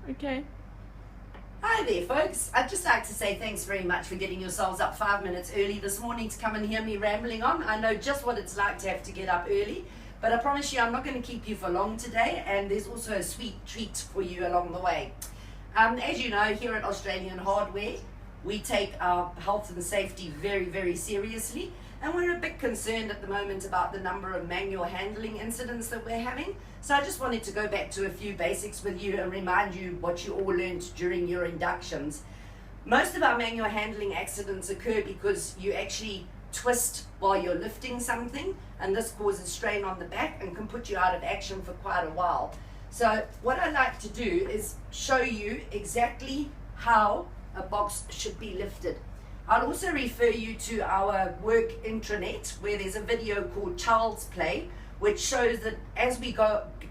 Okay. Hi there, folks. I'd just like to say thanks very much for getting yourselves up 5 minutes early this morning to come and hear me rambling on. I know just what it's like to have to get up early, but I promise you I'm not going to keep you for long today, and there's also a sweet treat for you along the way. As you know, here at Australian Hardware, we take our health and safety very, very seriously, and we're a bit concerned at the moment about the number of manual handling incidents that we're having. So I just wanted to go back to a few basics with you and remind you what you all learned during your inductions. Most of our manual handling accidents occur because you actually twist while you're lifting something, and this causes strain on the back and can put you out of action for quite a while. So what I like to do is show you exactly how a box should be lifted. I'll also refer you to our work intranet, where there's a video called Child's Play, which shows that as we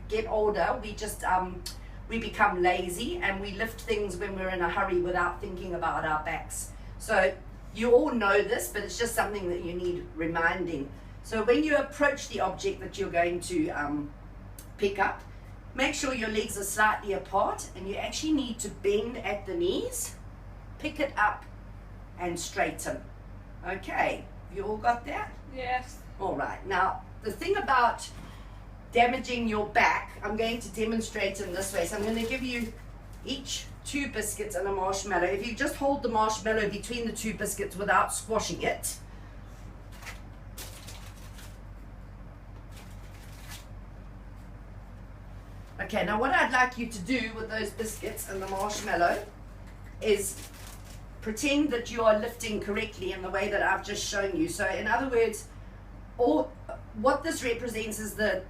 get older, we become lazy and we lift things when we're in a hurry without thinking about our backs. So you all know this, but it's just something that you need reminding. So when you approach the object that you're going to pick up, make sure your legs are slightly apart, and you actually need to bend at the knees, pick it up and straighten. Okay, you all got that? Yes. All right. Now, the thing about damaging your back, I'm going to demonstrate in this way. So I'm going to give you each 2 biscuits and a marshmallow. If you just hold the marshmallow between the 2 biscuits without squashing it. Okay, now what I'd like you to do with those biscuits and the marshmallow is pretend that you are lifting correctly in the way that I've just shown you. So in other words, what this represents is the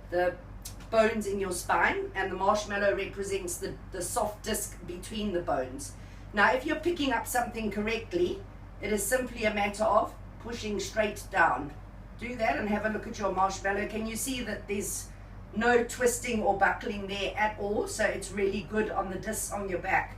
bones in your spine, and the marshmallow represents the soft disc between the bones. Now if you're picking up something correctly, it is simply a matter of pushing straight down. Do that and have a look at your marshmallow. Can you see that there's no twisting or buckling there at all? So it's really good on the disc on your back.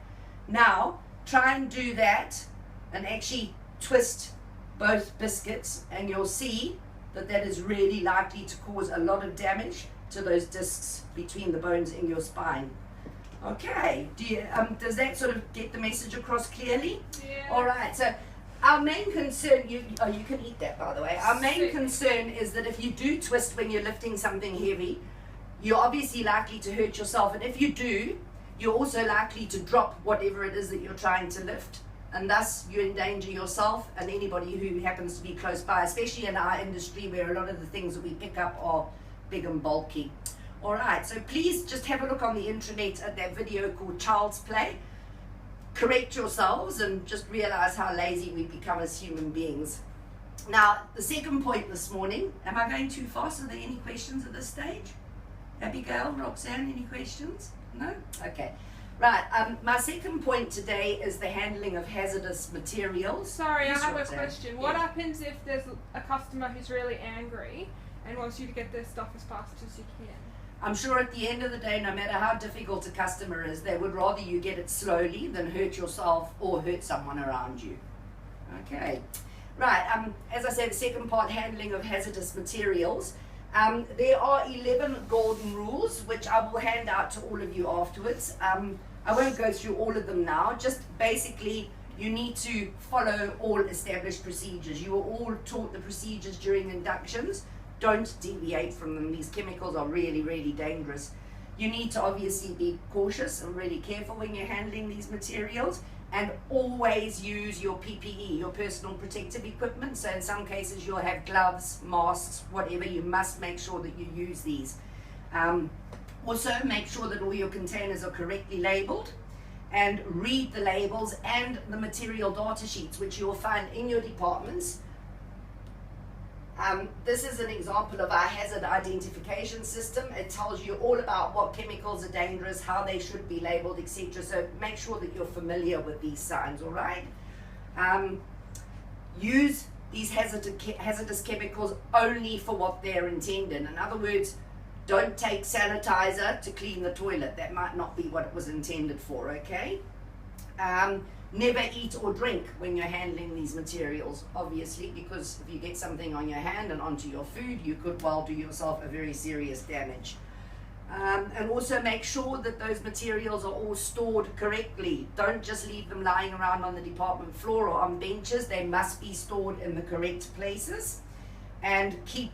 Now try and do that and actually twist both biscuits, and you'll see that that is really likely to cause a lot of damage to those discs between the bones in your spine. Okay, does that sort of get the message across clearly? Yeah. All right, so our main concern, you can eat that, by the way. Our main concern is that if you do twist when you're lifting something heavy, you're obviously likely to hurt yourself, and if you do, you're also likely to drop whatever it is that you're trying to lift, and thus you endanger yourself and anybody who happens to be close by, especially in our industry where a lot of the things that we pick up are big and bulky. All right, so please just have a look on the intranet at that video called Child's Play. Correct yourselves and just realize how lazy we become as human beings. Now, the second point this morning, am I going too fast? Are there any questions at this stage? Abigail, Roxanne, any questions? No? Okay. Right, my second point today is the handling of hazardous materials. Sorry, Yes, I have Roxanne. a question. What happens if there's a customer who's really angry and wants you to get their stuff as fast as you can? I'm sure at the end of the day, no matter how difficult a customer is, they would rather you get it slowly than hurt yourself or hurt someone around you. Okay. Right, as I said, the second part, handling of hazardous materials. There are 11 golden rules, which I will hand out to all of you afterwards. I won't go through all of them now. Just basically, you need to follow all established procedures. You were all taught the procedures during inductions. Don't deviate from them. These chemicals are really, really dangerous. You need to obviously be cautious and really careful when you're handling these materials, and always use your PPE, your personal protective equipment. So in some cases you'll have gloves, masks, whatever. You must make sure that you use these. Also make sure that all your containers are correctly labeled, and read the labels and the material data sheets, which you'll find in your departments. This is an example of our hazard identification system. It tells you all about what chemicals are dangerous, how they should be labeled, etc. So make sure that you're familiar with these signs, all right? Use these hazardous chemicals only for what they're intended. In other words, don't take sanitizer to clean the toilet. That might not be what it was intended for, okay? Never eat or drink when you're handling these materials, obviously, because if you get something on your hand and onto your food, you could well do yourself a very serious damage. And also make sure that those materials are all stored correctly. Don't just leave them lying around on the department floor or on benches. They must be stored in the correct places. And keep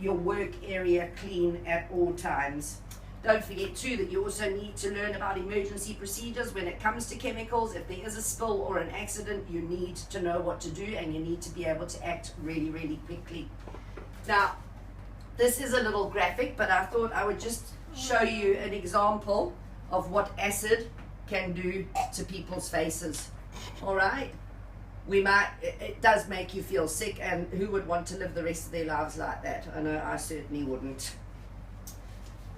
your work area clean at all times. Don't forget too that you also need to learn about emergency procedures when it comes to chemicals. If there is a spill or an accident, you need to know what to do, and you need to be able to act really, really quickly. Now, this is a little graphic, but I thought I would just show you an example of what acid can do to people's faces. All right? It does make you feel sick, and who would want to live the rest of their lives like that? I know I certainly wouldn't.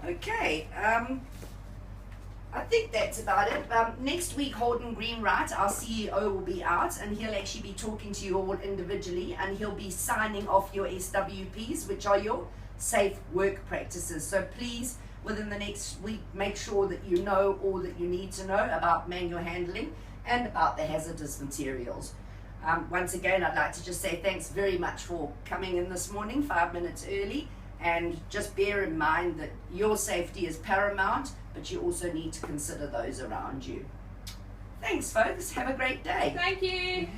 Okay, I think that's about it. Next week, Holden Greenwright, our CEO, will be out, and he'll actually be talking to you all individually, and he'll be signing off your SWPs, which are your safe work practices. So please, within the next week, make sure that you know all that you need to know about manual handling and about the hazardous materials. Once again, I'd like to just say thanks very much for coming in this morning, 5 minutes early. And just bear in mind that your safety is paramount, but you also need to consider those around you. Thanks, folks. Have a great day. Thank you.